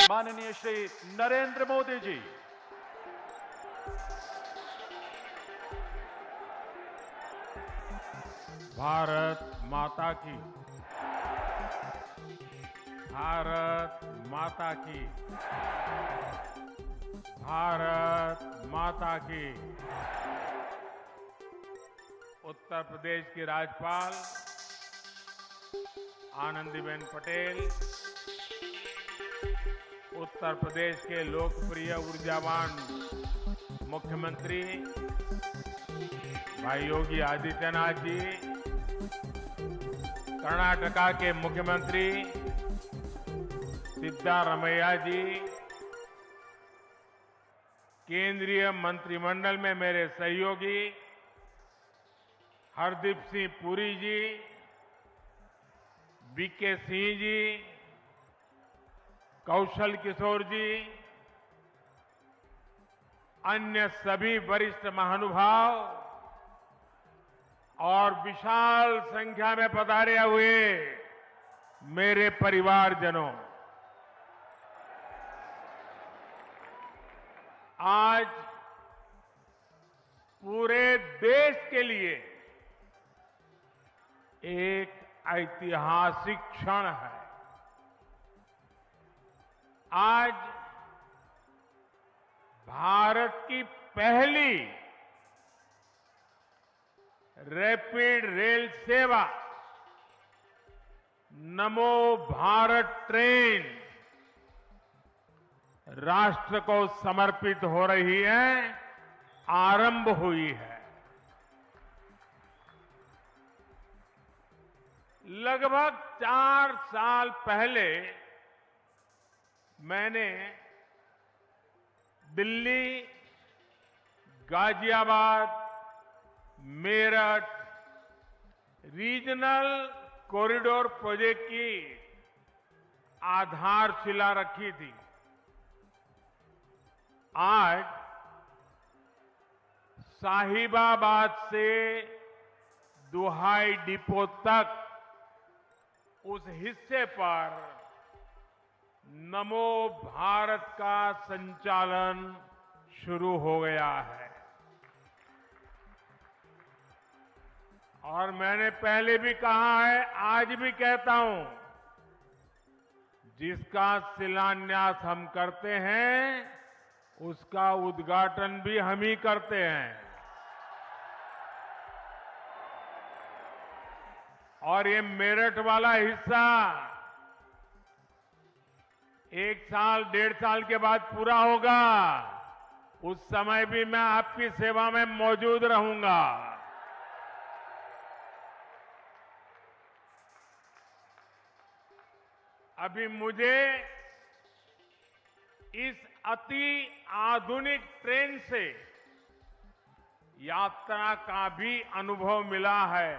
माननीय श्री नरेंद्र मोदी जी। भारत माता की, भारत माता की, भारत माता की। उत्तर प्रदेश की राज्यपाल आनंदीबेन पटेल, उत्तर प्रदेश के लोकप्रिय ऊर्जावान मुख्यमंत्री भाई योगी आदित्यनाथ जी, कर्नाटका के मुख्यमंत्री सिद्धारमैया जी, केंद्रीय मंत्रिमंडल में मेरे सहयोगी हरदीप सिंह पुरी जी, वीके सिंह जी, कौशल किशोर जी, अन्य सभी वरिष्ठ महानुभाव और विशाल संख्या में पधारे हुए मेरे परिवारजनों, आज पूरे देश के लिए एक ऐतिहासिक क्षण है। आज भारत की पहली रैपिड रेल सेवा नमो भारत ट्रेन राष्ट्र को समर्पित हो रही है, आरंभ हुई है। लगभग 4 साल पहले मैंने Delhi, Ghaziabad, Meerut regional corridor project की आधारशिला रखी थी। आज साहिबाबाद से दुहाई डिपो तक उस हिस्से पर नमो भारत का संचालन शुरू हो गया है। और मैंने पहले भी कहा है, आज भी कहता हूं, जिसका शिलान्यास हम करते हैं उसका उद्घाटन भी हम ही करते हैं। और ये मेरठ वाला हिस्सा 1 साल 1.5 साल के बाद पूरा होगा, उस समय भी मैं आपकी सेवा में मौजूद रहूंगा। अभी मुझे इस अति आधुनिक ट्रेन से यात्रा का भी अनुभव मिला है।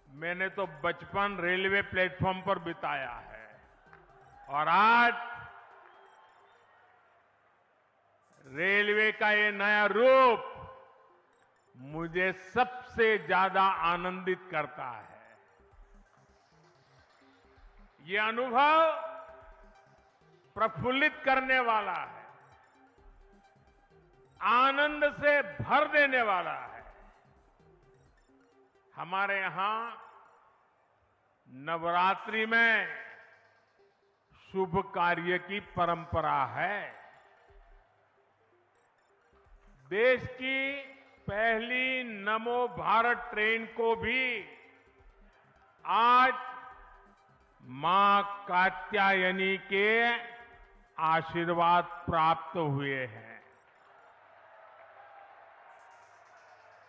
मैंने तो बचपन रेलवे प्लेटफॉर्म पर बिताया है और आज रेलवे का ये नया रूप मुझे सबसे ज्यादा आनंदित करता है। ये अनुभव प्रफुल्लित करने वाला है, आनंद से भर देने वाला है। हमारे यहां नवरात्रि में शुभ कार्य की परंपरा है। देश की पहली नमो भारत ट्रेन को भी आज मां कात्यायनी के आशीर्वाद प्राप्त हुए हैं।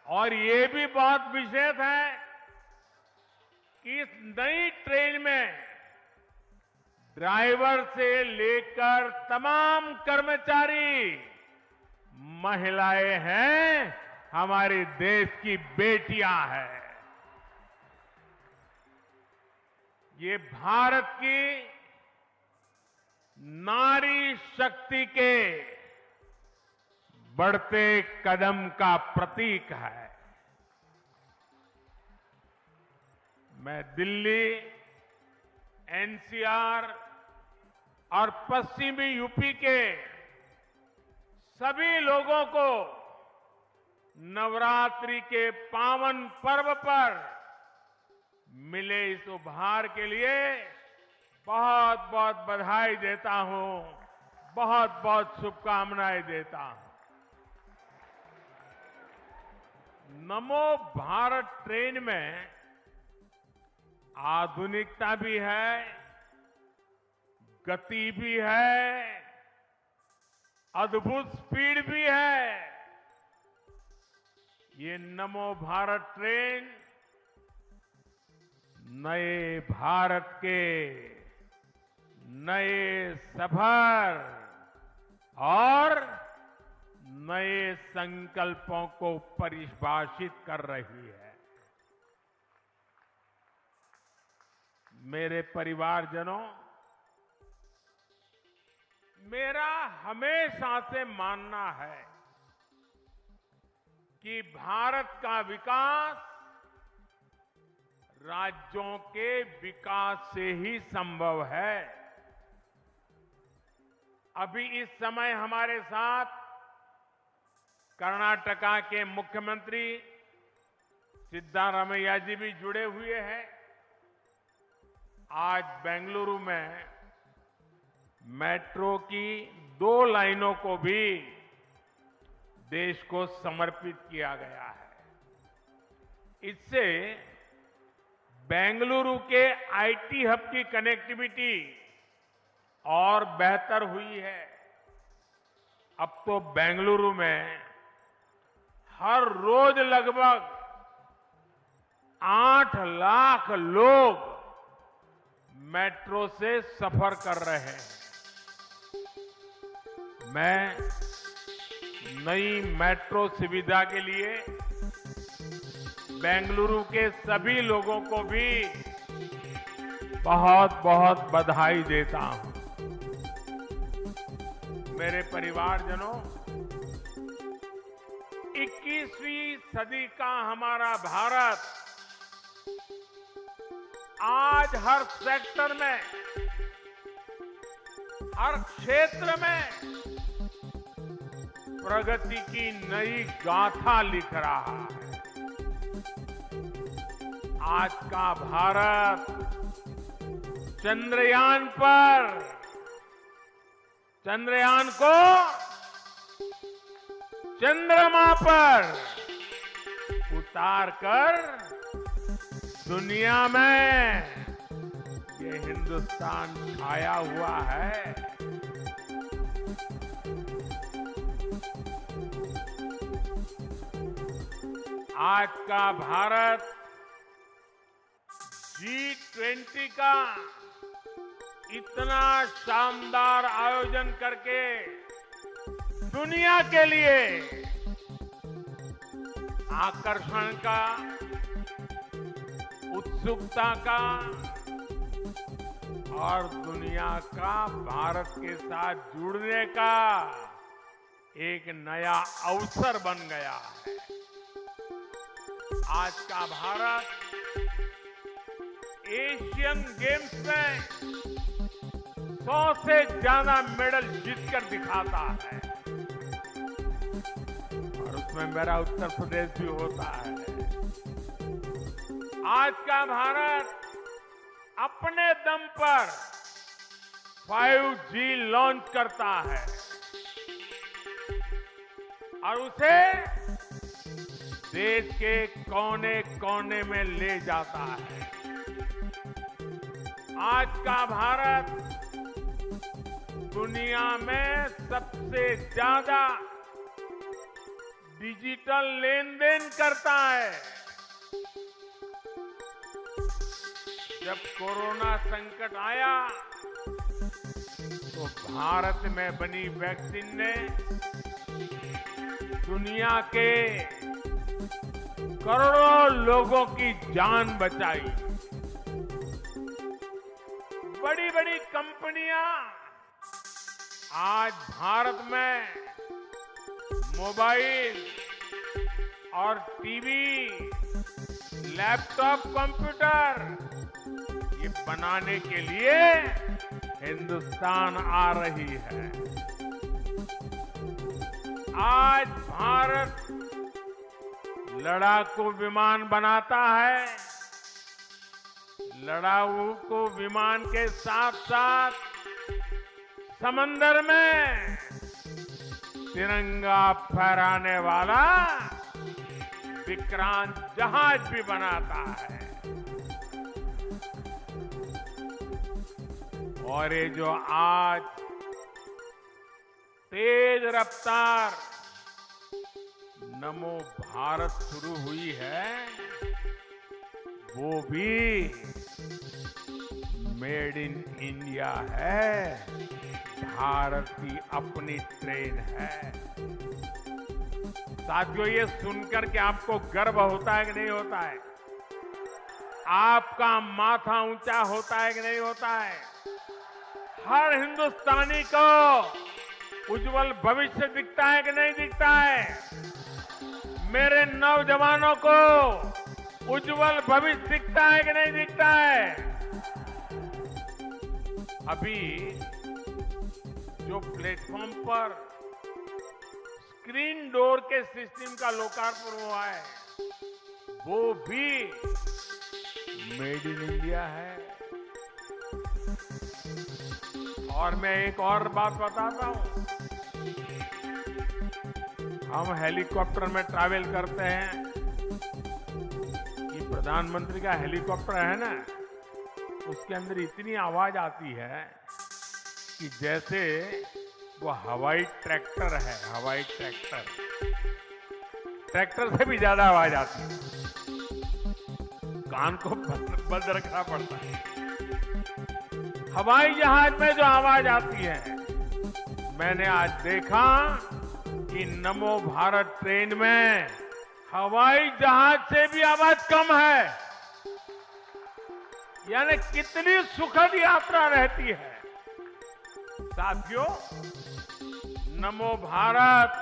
और ये भी बहुत विशेष है कि इस नई ट्रेन में ड्राइवर से लेकर तमाम कर्मचारी महिलाएं हैं, हमारे देश की बेटियां हैं। ये भारत की नारी शक्ति के बढ़ते कदम का प्रतीक है। मैं दिल्ली, एनसीआर, और पश्चिमी यूपी के सभी लोगों को नवरात्रि के पावन पर्व पर मिले इस उपहार के लिए बहुत बहुत बधाई देता हूं, बहुत बहुत शुभकामनाएं देता हूं। नमो भारत ट्रेन में आधुनिकता भी है, गति भी है, अद्भुत स्पीड भी है। ये नमो भारत ट्रेन नए भारत के नए सफर और नए संकल्पों को परिभाषित कर रही है। मेरे परिवारजनों, मेरा हमेशा से मानना है कि भारत का विकास राज्यों के विकास से ही संभव है। अभी इस समय हमारे साथ कर्नाटका के मुख्यमंत्री सिद्धारमैया जी भी जुड़े हुए हैं। आज बेंगलुरु में मेट्रो की 2 लाइनों को भी देश को समर्पित किया गया है। इससे बेंगलुरु के आईटी हब की कनेक्टिविटी और बेहतर हुई है। अब तो बेंगलुरु में हर रोज लगभग 8 लाख लोग मेट्रो से सफर कर रहे हैं। मैं नई मेट्रो सुविधा के लिए बेंगलुरु के सभी लोगों को भी बहुत बहुत बधाई देता हूं। मेरे परिवारजनों, 21वीं सदी का हमारा भारत आज हर सेक्टर में, हर क्षेत्र में प्रगति की नई गाथा लिख रहा है। आज का भारत चंद्रयान को चंद्रमा पर उतारकर दुनिया में ये हिंदुस्तान छाया हुआ है। आज का भारत G20 का इतना शानदार आयोजन करके दुनिया के लिए आकर्षण का, उत्सुकता का और दुनिया का भारत के साथ जुड़ने का एक नया अवसर बन गया है। आज का भारत एशियन गेम्स में 100 से ज्यादा मेडल जीतकर दिखाता है और उसमें मेरा उत्तर प्रदेश भी होता है। आज का भारत अपने दम पर 5G लॉन्च करता है और उसे देश के कोने कोने में ले जाता है। आज का भारत दुनिया में सबसे ज्यादा डिजिटल लेन-देन करता है। जब कोरोना संकट आया तो भारत में बनी वैक्सीन ने दुनिया के करोड़ों लोगों की जान बचाई। बड़ी बड़ी कंपनियां आज भारत में मोबाइल और टीवी, लैपटॉप, कंप्यूटर ये बनाने के लिए हिंदुस्तान आ रही है। आज भारत लड़ाकू विमान बनाता है। लड़ाकू विमान के साथ साथ समंदर में तिरंगा फहराने वाला विक्रांत जहाज भी बनाता है। और ये जो आज तेज रफ्तार नमो भारत शुरू हुई है, वो भी मेड इन इंडिया है। भारत की अपनी ट्रेन है। साथियों, ये सुनकर के आपको गर्व होता है कि नहीं होता है? आपका माथा ऊंचा होता है कि नहीं होता है? हर हिंदुस्तानी को उज्जवल भविष्य दिखता है कि नहीं दिखता है? मेरे नौजवानों को उज्जवल भविष्य दिखता है कि नहीं दिखता है? अभी जो प्लेटफॉर्म पर स्क्रीन डोर के सिस्टम का लोकार्पण हुआ है, वो भी मेड इन इंडिया है। और मैं एक और बात बताता हूं। हम हेलीकॉप्टर में ट्रैवल करते हैं। ये प्रधानमंत्री का हेलीकॉप्टर है ना, उसके अंदर इतनी आवाज आती है कि जैसे वो हवाई ट्रैक्टर है। हवाई ट्रैक्टर से भी ज्यादा आवाज आती है। कान को बंद रखना पड़ता है। हवाई जहाज में जो आवाज आती है, मैंने आज देखा कि नमो भारत ट्रेन में हवाई जहाज से भी आवाज कम है। यानी कितनी सुखद यात्रा रहती है। साथियों, नमो भारत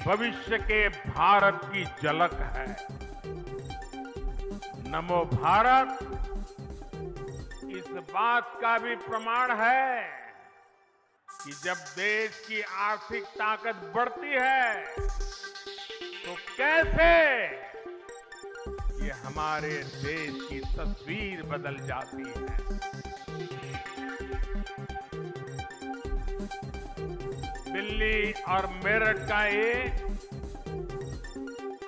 भविष्य के भारत की झलक है। नमो भारत इस बात का भी प्रमाण है कि जब देश की आर्थिक ताकत बढ़ती है तो कैसे ये हमारे देश की तस्वीर बदल जाती है। दिल्ली और मेरठ का ये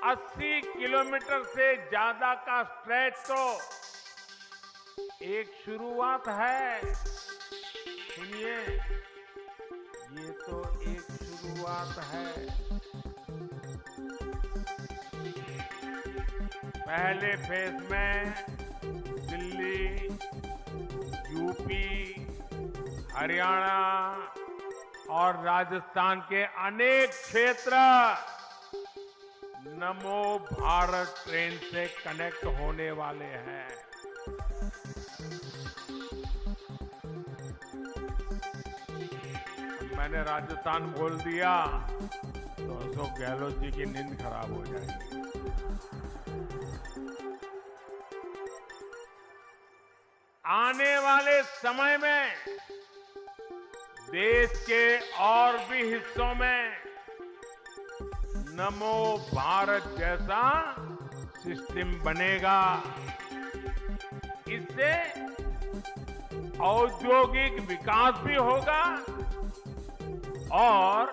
80 किलोमीटर से ज्यादा का स्ट्रेच तो एक शुरुआत है। सुनिए, ये तो एक शुरुआत है। पहले फेज में दिल्ली, यूपी, हरियाणा और राजस्थान के अनेक क्षेत्र नमो भारत ट्रेन से कनेक्ट होने वाले हैं। मैंने राजस्थान बोल दिया तो अशोक गहलोत जी की नींद खराब हो जाएगी। आने वाले समय में देश के और भी हिस्सों में नमो भारत जैसा सिस्टम बनेगा। इससे औद्योगिक विकास भी होगा और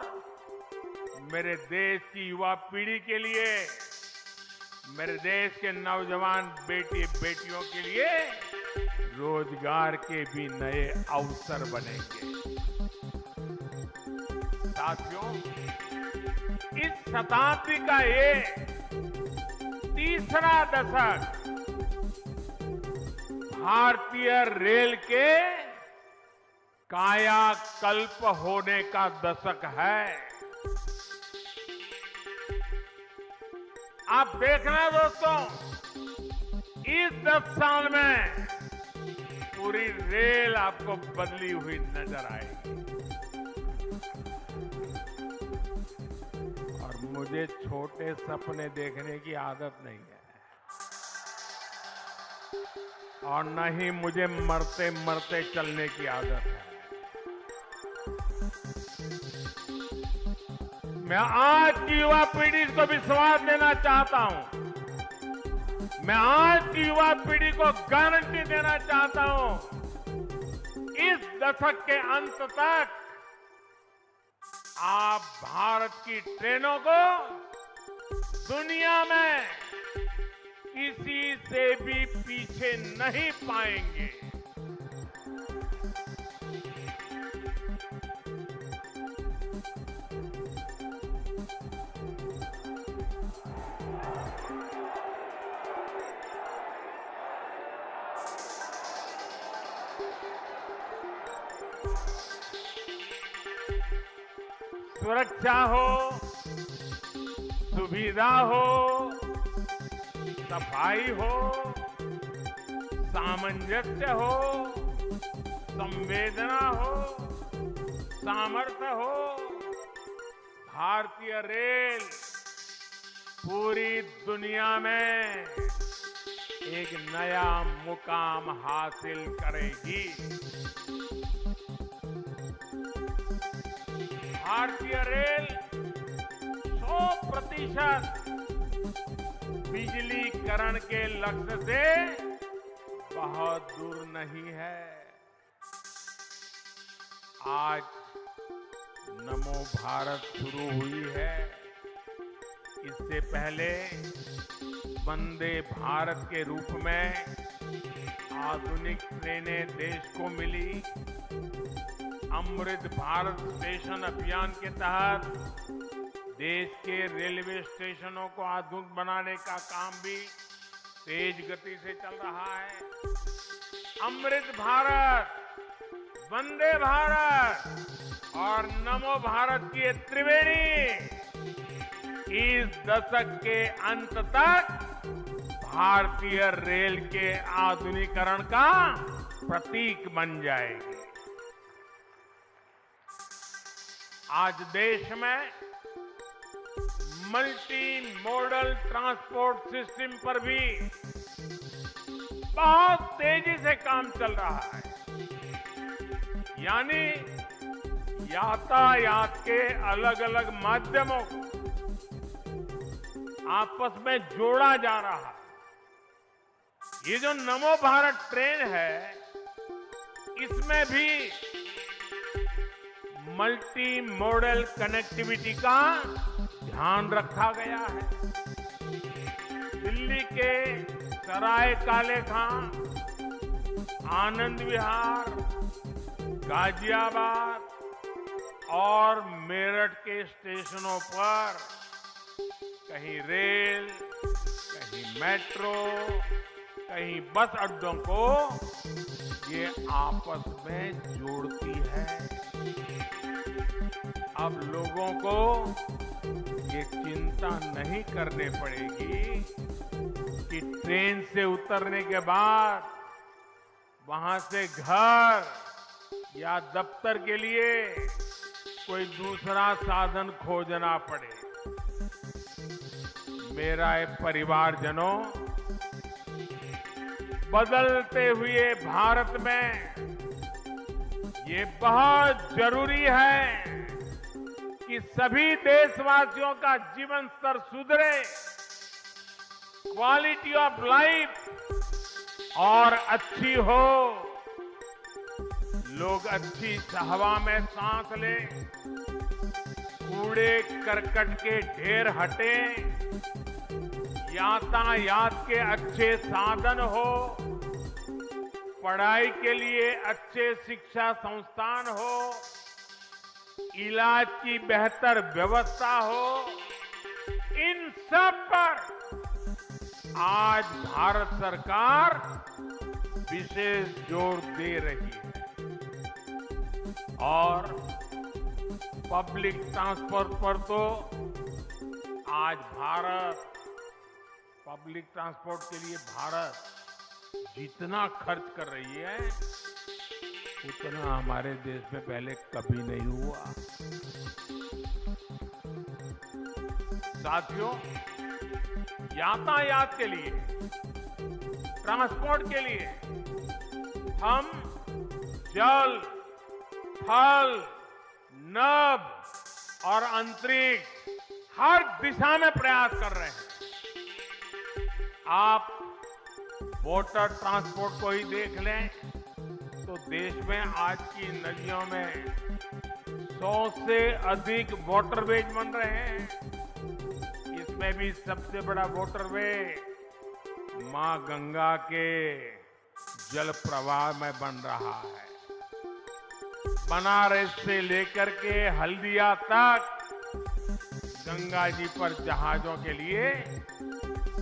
मेरे देश की युवा पीढ़ी के लिए, मेरे देश के नौजवान बेटी बेटियों के लिए रोजगार के भी नए अवसर बनेंगे। साथियों, इस शताब्दी का ये तीसरा दशक भारतीय रेल के कायाकल्प होने का दशक है। आप देखना दोस्तों, इस 10 साल में पूरी रेल आपको बदली हुई नजर आएगी। और मुझे छोटे सपने देखने की आदत नहीं है। और न ही मुझे मरते मरते चलने की आदत है। मैं आज की युवा पीढ़ी को विश्वास देना चाहता हूं। मैं आज की युवा पीढ़ी को गारंटी देना चाहता हूं, इस दशक के अंत तक आप भारत की ट्रेनों को दुनिया में किसी से भी पीछे नहीं पाएंगे। सुरक्षा हो, सुविधा हो, सफाई हो, सामंजस्य हो, संवेदना हो, सामर्थ्य हो, भारतीय रेल पूरी दुनिया में एक नया मुकाम हासिल करेगी। भारतीय रेल 100% बिजलीकरण के लक्ष्य से बहुत दूर नहीं है। आज नमो भारत शुरू हुई है। इससे पहले वंदे भारत के रूप में आधुनिक ट्रेनें देश को मिली। अमृत भारत स्टेशन अभियान के तहत देश के रेलवे स्टेशनों को आधुनिक बनाने का काम भी तेज गति से चल रहा है। अमृत भारत, वंदे भारत और नमो भारत की ये त्रिवेणी इस दशक के अंत तक भारतीय रेल के आधुनिकीकरण का प्रतीक बन जाएगी। आज देश में मल्टी मॉडल ट्रांसपोर्ट सिस्टम पर भी बहुत तेजी से काम चल रहा है। यानी यातायात के अलग अलग माध्यमों को आपस में जोड़ा जा रहा है। ये जो नमो भारत ट्रेन है, इसमें भी मल्टी मॉडल कनेक्टिविटी का ध्यान रखा गया है। दिल्ली के सराय काले खां, आनंद विहार, गाजियाबाद और मेरठ के स्टेशनों पर कहीं रेल, कहीं मेट्रो, कहीं बस अड्डों को ये आपस में जोड़ती है। अब लोगों को ये चिंता नहीं करनी पड़ेगी कि ट्रेन से उतरने के बाद वहां से घर या दफ्तर के लिए कोई दूसरा साधन खोजना पड़े। मेरा परिवारजनों, बदलते हुए भारत में ये बहुत जरूरी है कि सभी देशवासियों का जीवन स्तर सुधरे, क्वालिटी ऑफ लाइफ और अच्छी हो, लोग अच्छी हवा में सांस लें, कूड़े करकट के ढेर हटे, यातायात के अच्छे साधन हो, पढ़ाई के लिए अच्छे शिक्षा संस्थान हो, इलाज की बेहतर व्यवस्था हो, इन सब पर आज भारत सरकार विशेष जोर दे रही है। और पब्लिक ट्रांसपोर्ट पर तो आज पब्लिक ट्रांसपोर्ट के लिए भारत जितना खर्च कर रही है, उतना हमारे देश में पहले कभी नहीं हुआ। साथियों, यातायात के लिए ट्रांसपोर्ट के लिए हम जल, थल, नभ और अंतरिक्ष हर दिशा में प्रयास कर रहे हैं। आप वाटर ट्रांसपोर्ट को ही देख लें तो देश में आज की नदियों में 100 से अधिक वाटरवेज बन रहे हैं। इसमें भी सबसे बड़ा वाटरवे मां गंगा के जल प्रवाह में बन रहा है। बनारस से लेकर के हल्दिया तक गंगा जी पर जहाजों के लिए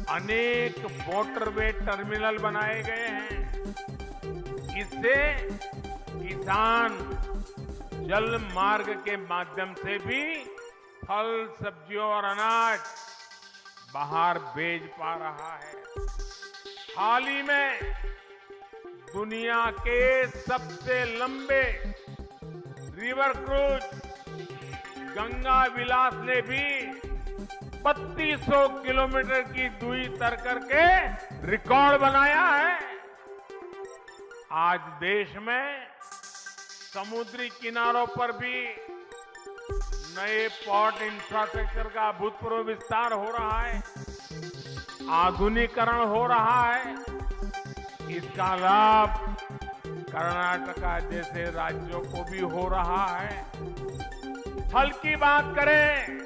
अनेक वाटरवे टर्मिनल बनाए गए हैं। इससे किसान जल मार्ग के माध्यम से भी फल, सब्जियों और अनाज बाहर भेज पा रहा है। हाल ही में दुनिया के सबसे लंबे रिवर क्रूज गंगा विलास ने भी 3200 किलोमीटर की दूरी तय करके रिकॉर्ड बनाया है। आज देश में समुद्री किनारों पर भी नए पोर्ट इंफ्रास्ट्रक्चर का अभूतपूर्व विस्तार हो रहा है, आधुनिकीकरण हो रहा है। इसका लाभ कर्नाटका जैसे राज्यों को भी हो रहा है। फल की बात करें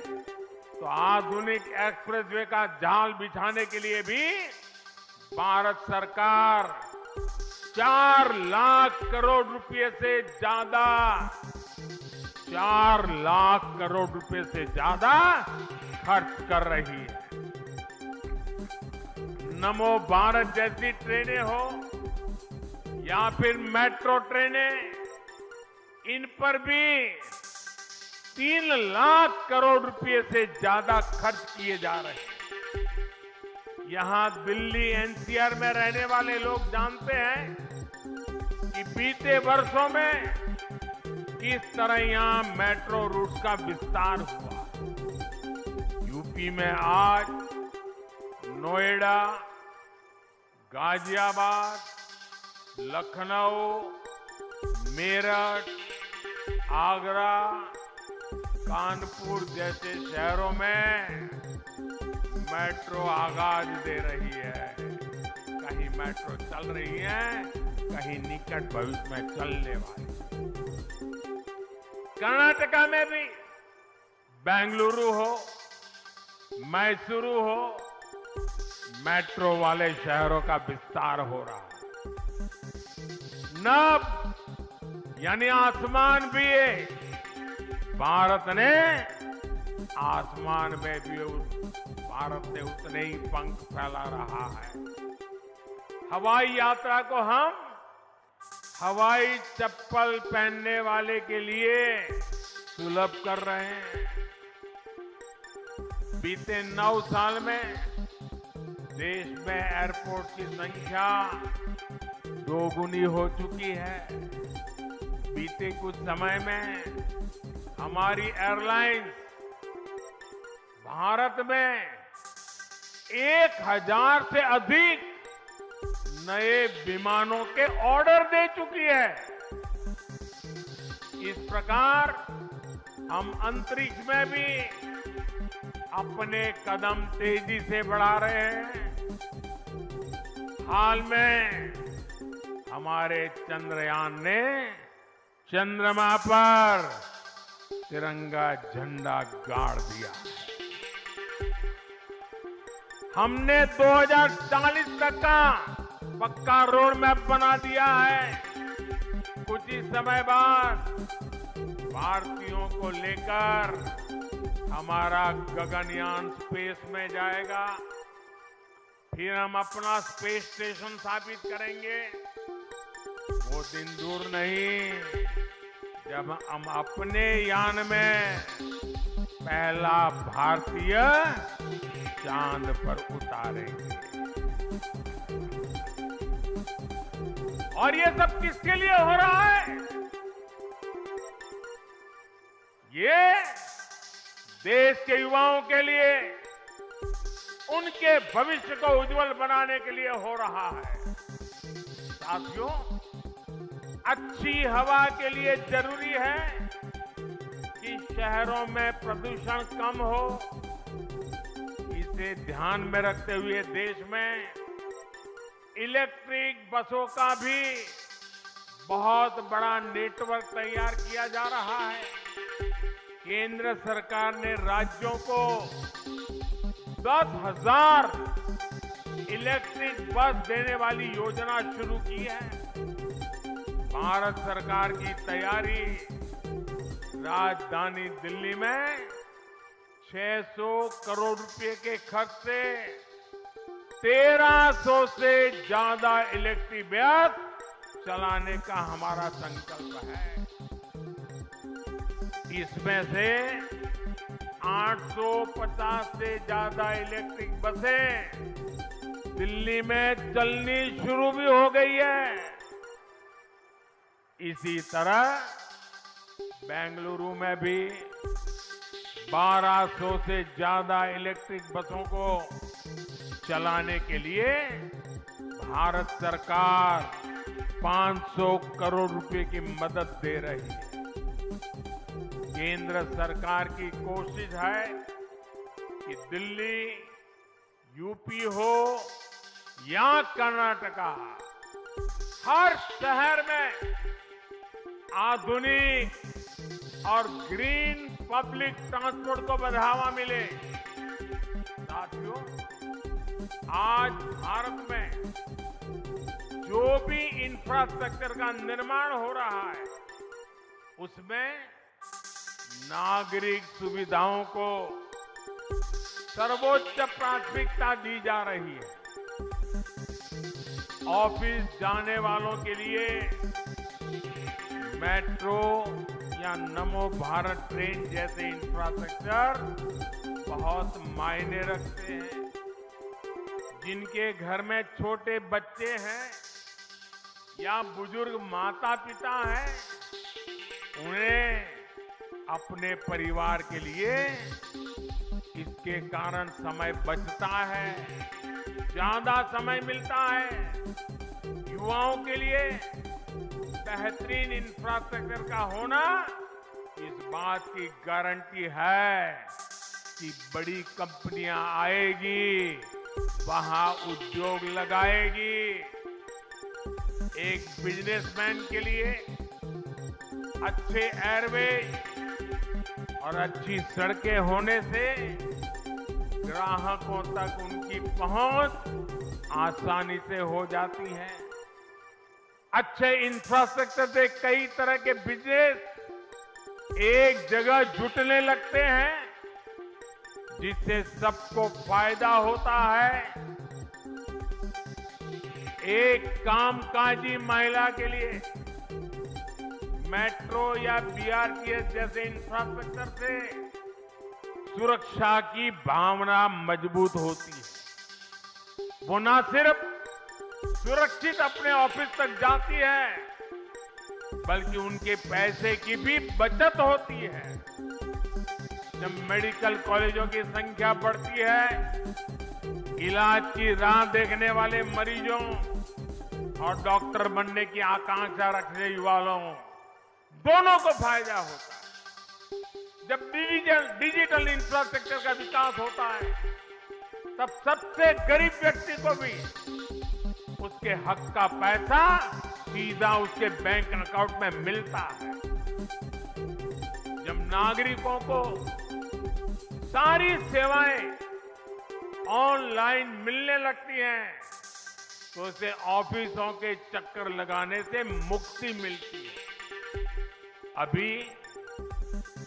तो आधुनिक एक्सप्रेसवे का जाल बिछाने के लिए भी भारत सरकार 4 लाख करोड़ रुपए से ज्यादा 4 लाख करोड़ रुपए से ज्यादा खर्च कर रही है। नमो भारत जैसी ट्रेनें हो या फिर मेट्रो ट्रेनें, इन पर भी 3 लाख करोड़ रुपए से ज्यादा खर्च किए जा रहे हैं। यहां दिल्ली एनसीआर में रहने वाले लोग जानते हैं कि बीते वर्षों में किस तरह यहां मेट्रो रूट्स का विस्तार हुआ। यूपी में आज नोएडा, गाजियाबाद, लखनऊ, मेरठ, आगरा, कानपुर जैसे शहरों में मेट्रो आगाज दे रही है। कहीं मेट्रो चल रही है, कहीं निकट भविष्य में चलने वाली। कर्नाटका में भी बेंगलुरु हो, मैसूरू हो, मेट्रो वाले शहरों का विस्तार हो रहा है। नभ यानी आसमान भी है। भारत ने आसमान में भी भारत ने उतने ही पंख फैला रहा है। हवाई यात्रा को हम हवाई चप्पल पहनने वाले के लिए सुलभ कर रहे हैं। बीते 9 साल में देश में एयरपोर्ट की संख्या 2 गुनी हो चुकी है। बीते कुछ समय में हमारी एयरलाइंस भारत में 1000 से अधिक नए विमानों के ऑर्डर दे चुकी है। इस प्रकार हम अंतरिक्ष में भी अपने कदम तेजी से बढ़ा रहे हैं। हाल में हमारे चंद्रयान ने चंद्रमा पर तिरंगा झंडा गाड़ दिया। हमने 2040 तक का पक्का रोड मैप बना दिया है। कुछ ही समय बाद भारतीयों को लेकर हमारा गगनयान स्पेस में जाएगा। फिर हम अपना स्पेस स्टेशन स्थापित करेंगे। वो दिन दूर नहीं जब हम अपने यान में पहला भारतीय चांद पर उतारेंगे। और ये सब किसके लिए हो रहा है? ये देश के युवाओं के लिए, उनके भविष्य को उज्जवल बनाने के लिए हो रहा है। साथियों, अच्छी हवा के लिए जरूरी है कि शहरों में प्रदूषण कम हो। इसे ध्यान में रखते हुए देश में इलेक्ट्रिक बसों का भी बहुत बड़ा नेटवर्क तैयार किया जा रहा है। केंद्र सरकार ने राज्यों को 10,000 इलेक्ट्रिक बस देने वाली योजना शुरू की है। भारत सरकार की तैयारी राजधानी दिल्ली में 600 करोड़ रुपए के खर्च से 1300 से ज्यादा इलेक्ट्रिक बस चलाने का हमारा संकल्प है। इसमें से 850 से ज्यादा इलेक्ट्रिक बसें दिल्ली में चलनी शुरू भी हो गई है। इसी तरह बेंगलुरु में भी 1200 से ज्यादा इलेक्ट्रिक बसों को चलाने के लिए भारत सरकार 500 करोड़ रुपए की मदद दे रही है। केंद्र सरकार की कोशिश है कि दिल्ली, यूपी हो या कर्नाटका, हर शहर में आधुनिक और ग्रीन पब्लिक ट्रांसपोर्ट को बढ़ावा मिले। साथियों, आज भारत में जो भी इंफ्रास्ट्रक्चर का निर्माण हो रहा है, उसमें नागरिक सुविधाओं को सर्वोच्च प्राथमिकता दी जा रही है। ऑफिस जाने वालों के लिए मेट्रो या नमो भारत ट्रेन जैसे इंफ्रास्ट्रक्चर बहुत मायने रखते हैं। जिनके घर में छोटे बच्चे हैं या बुजुर्ग माता पिता हैं, उन्हें अपने परिवार के लिए इसके कारण समय बचता है, ज्यादा समय मिलता है। युवाओं के लिए बेहतरीन इंफ्रास्ट्रक्चर का होना इस बात की गारंटी है कि बड़ी कंपनियां आएगी, वहां उद्योग लगाएगी। एक बिजनेसमैन के लिए अच्छे एयरवेज और अच्छी सड़कें होने से ग्राहकों तक उनकी पहुंच आसानी से हो जाती है। अच्छे इंफ्रास्ट्रक्चर से कई तरह के बिजनेस एक जगह जुटने लगते हैं, जिससे सबको फायदा होता है। एक कामकाजी महिला के लिए मेट्रो या बीआरटीएस जैसे इंफ्रास्ट्रक्चर से सुरक्षा की भावना मजबूत होती है। वो न सिर्फ सुरक्षित अपने ऑफिस तक जाती है, बल्कि उनके पैसे की भी बचत होती है। जब मेडिकल कॉलेजों की संख्या बढ़ती है, इलाज की राह देखने वाले मरीजों और डॉक्टर बनने की आकांक्षा रखने युवाओं दोनों को फायदा होता है। जब डिजिटल इंफ्रास्ट्रक्चर का विकास होता है, तब सबसे गरीब व्यक्ति को भी उसके हक का पैसा सीधा उसके बैंक अकाउंट में मिलता है। जब नागरिकों को सारी सेवाएं ऑनलाइन मिलने लगती हैं, तो उसे ऑफिसों के चक्कर लगाने से मुक्ति मिलती है। अभी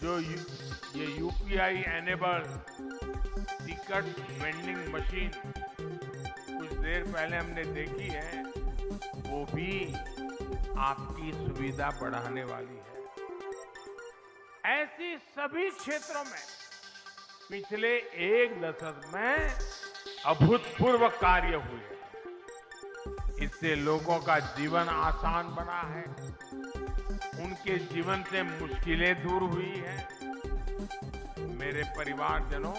जो ये UPI enable ticket vending machine कुछ देर पहले हमने देखी है, वो भी आपकी सुविधा बढ़ाने वाली है। ऐसी सभी क्षेत्रों में पिछले एक दशक में अभूतपूर्व कार्य हुए हैं। इससे लोगों का जीवन आसान बना है, उनके जीवन से मुश्किलें दूर हुई हैं। मेरे परिवारजनों,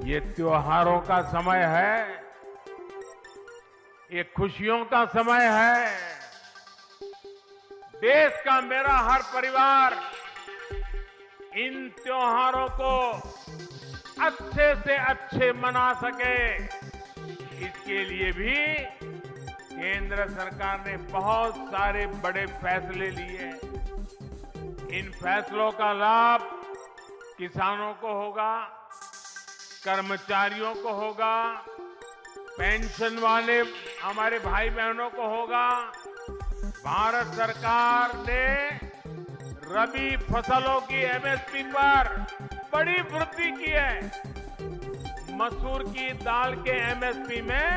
ये त्योहारों का समय है, ये खुशियों का समय है। देश का मेरा हर परिवार इन त्योहारों को अच्छे से अच्छे मना सके, इसके लिए भी केंद्र सरकार ने बहुत सारे बड़े फैसले लिए। इन फैसलों का लाभ किसानों को होगा, कर्मचारियों को होगा, पेंशन वाले हमारे भाई बहनों को होगा। भारत सरकार ने रबी फसलों की एमएसपी पर बड़ी वृद्धि की है। मसूर की दाल के एमएसपी में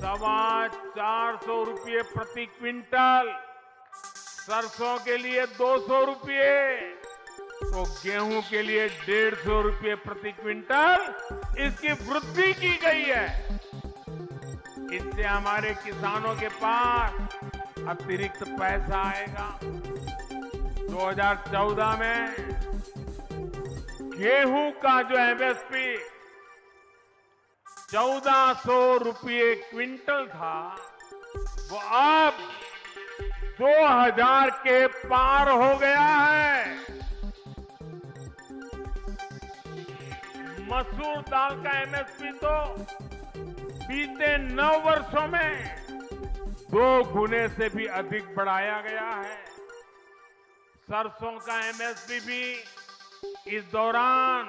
425 रुपये प्रति क्विंटल, सरसों के लिए 200 रुपये, तो गेहूं के लिए 150 रुपये प्रति क्विंटल इसकी वृद्धि की गई है। इससे हमारे किसानों के पास अतिरिक्त पैसा आएगा। 2014 में गेहूं का जो एमएसपी 1400 रुपये क्विंटल था, वो अब 2000 के पार हो गया है। मसूर दाल का एमएसपी तो बीते 9 वर्षों में 2 गुने से भी अधिक बढ़ाया गया है। सरसों का एमएसपी भी इस दौरान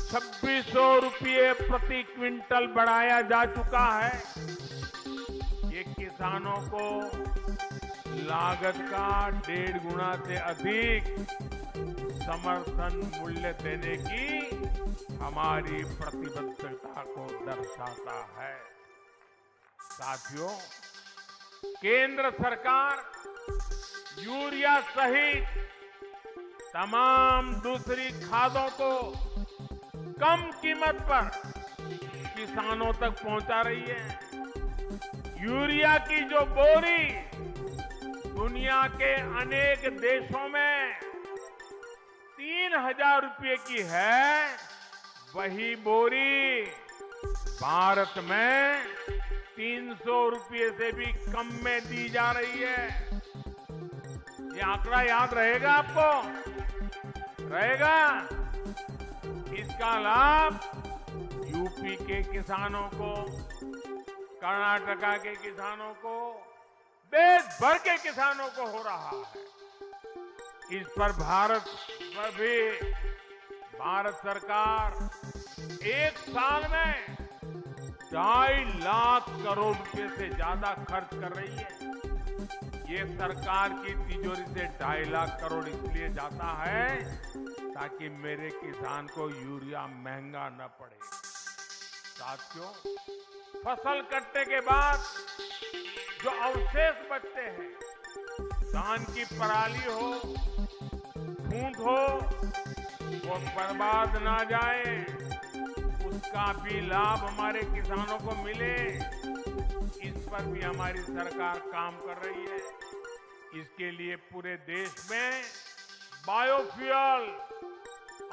2600 रुपये प्रति क्विंटल बढ़ाया जा चुका है। ये किसानों को लागत का 1.5 गुना से अधिक समर्थन मूल्य देने की हमारी प्रतिबद्धता को दर्शाता है। साथियों, केंद्र सरकार यूरिया सहित तमाम दूसरी खादों को कम कीमत पर किसानों तक पहुंचा रही है। यूरिया की जो बोरी दुनिया के अनेक देशों में 3000 रुपये की है, वही बोरी भारत में 300 रुपये से भी कम में दी जा रही है। ये आंकड़ा याद रहेगा आपको? रहेगा? इसका लाभ यूपी के किसानों को, कर्नाटका के किसानों को, देश भर के किसानों को हो रहा है। इस पर भारत सरकार एक साल में 2.5 लाख करोड़ रुपए से ज्यादा खर्च कर रही है। ये सरकार की तिजोरी से 2.5 लाख करोड़ इसलिए जाता है ताकि मेरे किसान को यूरिया महंगा न पड़े। साथियों, फसल कटने के बाद जो अवशेष बचते हैं, धान की पराली हो, फूंट हो, वो बर्बाद ना जाए, उसका भी लाभ हमारे किसानों को मिले, इस पर भी हमारी सरकार काम कर रही है। इसके लिए पूरे देश में बायोफ्यूल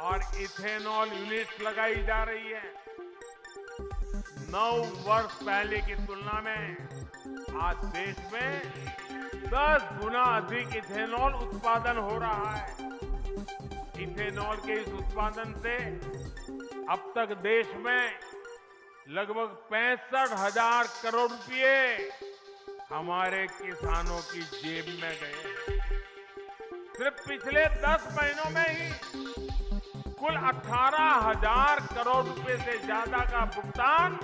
और इथेनॉल यूनिट्स लगाई जा रही है। 9 वर्ष पहले की तुलना में आज देश में 10 गुना अधिक इथेनॉल उत्पादन हो रहा है। इथेनॉल के इस उत्पादन से अब तक देश में लगभग 65,000 करोड़ रुपए हमारे किसानों की जेब में गए। सिर्फ पिछले 10 महीनों में ही कुल 18,000 करोड़ रुपए से ज्यादा का भुगतान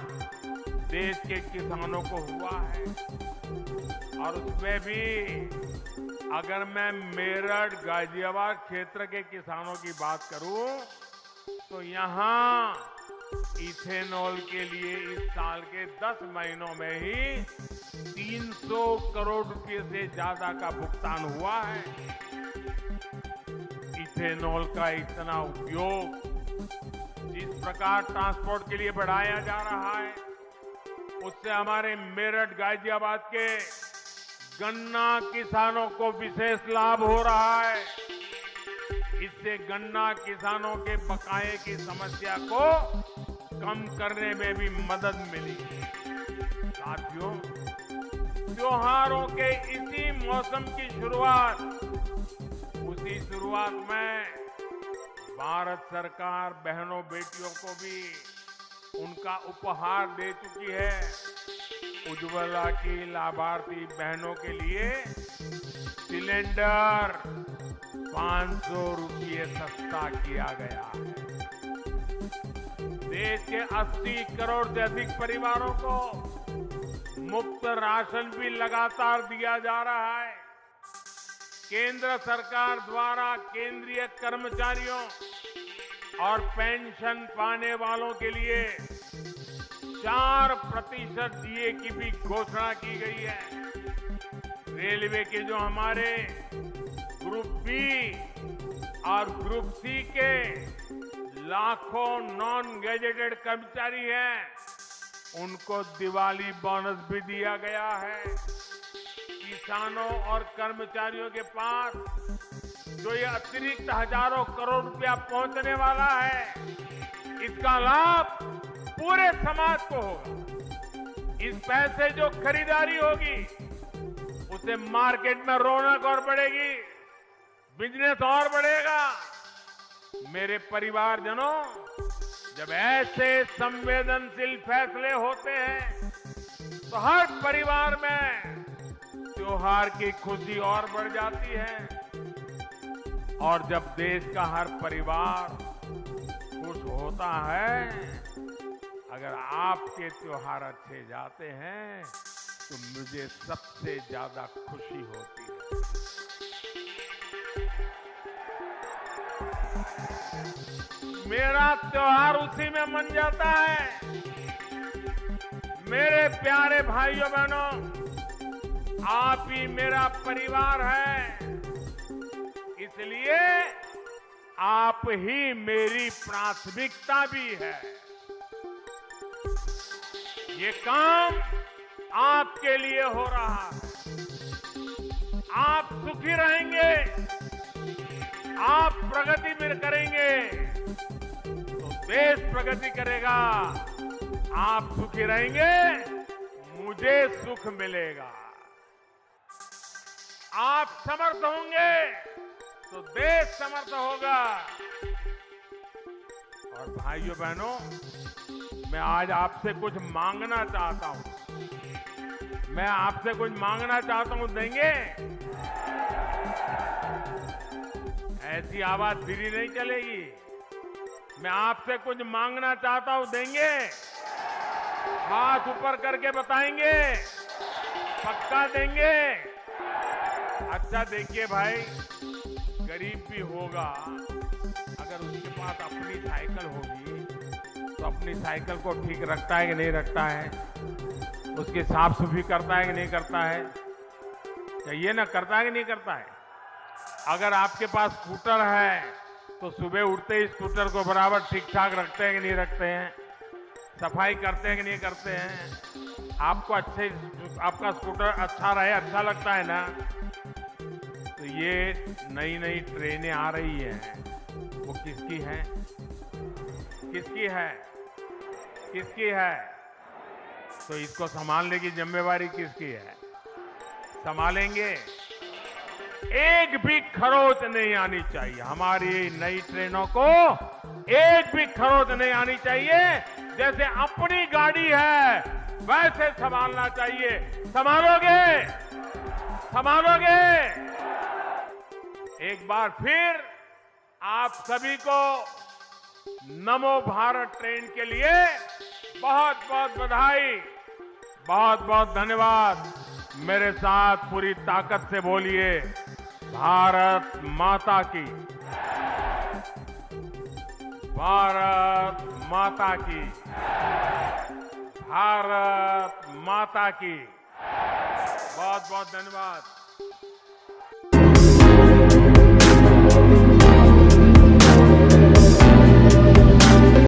देश के किसानों को हुआ है। और उसमें भी अगर मैं मेरठ, गाजियाबाद क्षेत्र के किसानों की बात करूं, तो यहां इथेनॉल के लिए इस साल के 10 महीनों में ही 300 करोड़ रुपए से ज्यादा का भुगतान हुआ है। इथेनॉल का इतना उपयोग जिस प्रकार ट्रांसपोर्ट के लिए बढ़ाया जा रहा है, उससे हमारे मेरठ, गाजियाबाद के गन्ना किसानों को विशेष लाभ हो रहा है। इससे गन्ना किसानों के बकाये की समस्या को कम करने में भी मदद मिली। साथियों, त्योहारों के इसी मौसम की शुरुआत, उसी शुरुआत में भारत सरकार बहनों बेटियों को भी उनका उपहार दे चुकी है। उज्ज्वला की लाभार्थी बहनों के लिए सिलेंडर 500 रुपये सस्ता किया गया है। देश के 80 करोड़ से अधिक परिवारों को मुफ्त राशन भी लगातार दिया जा रहा है। केंद्र सरकार द्वारा केंद्रीय कर्मचारियों और पेंशन पाने वालों के लिए 4% डीए की भी घोषणा की गई है। रेलवे के जो हमारे ग्रुप बी और ग्रुप सी के लाखों नॉन गैजेटेड कर्मचारी हैं, उनको दिवाली बोनस भी दिया गया है। किसानों और कर्मचारियों के पास जो ये अतिरिक्त हजारों करोड़ रुपया पहुंचने वाला है, इसका लाभ पूरे समाज को होगा। इस पैसे जो खरीदारी होगी, उससे मार्केट में रौनक और बढ़ेगी, बिजनेस और बढ़ेगा। मेरे परिवारजनों, जब ऐसे संवेदनशील फैसले होते हैं तो हर परिवार में त्योहार की खुशी और बढ़ जाती है। और जब देश का हर परिवार खुश होता है, अगर आपके त्योहार अच्छे जाते हैं तो मुझे सबसे ज्यादा खुशी होती है। मेरा त्योहार उसी में मन जाता है। मेरे प्यारे भाइयों बहनों, आप ही मेरा परिवार है, इसलिए आप ही मेरी प्राथमिकता भी है। ये काम आपके लिए हो रहा है। आप सुखी रहेंगे, आप प्रगति में करेंगे तो देश प्रगति करेगा। आप सुखी रहेंगे, मुझे सुख मिलेगा। आप समर्थ होंगे तो देश समर्थ होगा। और भाइयों बहनों, मैं आज आपसे कुछ मांगना चाहता हूं। मैं आपसे कुछ मांगना चाहता हूं, देंगे? ऐसी आवाज धीरे नहीं चलेगी। मैं आपसे कुछ मांगना चाहता हूं, देंगे? हाथ ऊपर करके बताएंगे, पक्का देंगे? अच्छा देखिए भाई, गरीब भी होगा, अगर उसके पास अपनी साइकिल होगी तो अपनी साइकिल को ठीक रखता है कि नहीं रखता है, उसकी साफ सफाई करता है कि नहीं करता है, चाहिए ना, करता है कि नहीं करता है। अगर आपके पास स्कूटर है तो सुबह उठते ही स्कूटर को बराबर ठीक ठाक रखते हैं कि नहीं रखते हैं, सफाई करते हैं कि नहीं करते हैं। आपको आपका स्कूटर अच्छा रहे, अच्छा लगता है ना। तो ये नई नई ट्रेनें आ रही हैं, वो किसकी है? किसकी है? किसकी है? तो इसको संभालने की जिम्मेवारी किसकी है? संभालेंगे। एक भी खरोच नहीं आनी चाहिए। हमारी नई ट्रेनों को एक भी खरोच नहीं आनी चाहिए। जैसे अपनी गाड़ी है वैसे संभालना चाहिए। संभालोगे? संभालोगे? एक बार फिर आप सभी को नमो भारत ट्रेन के लिए बहुत बहुत बधाई, बहुत बहुत धन्यवाद। मेरे साथ पूरी ताकत से बोलिए, भारत माता की, भारत माता की, भारत माता की। बहुत बहुत धन्यवाद।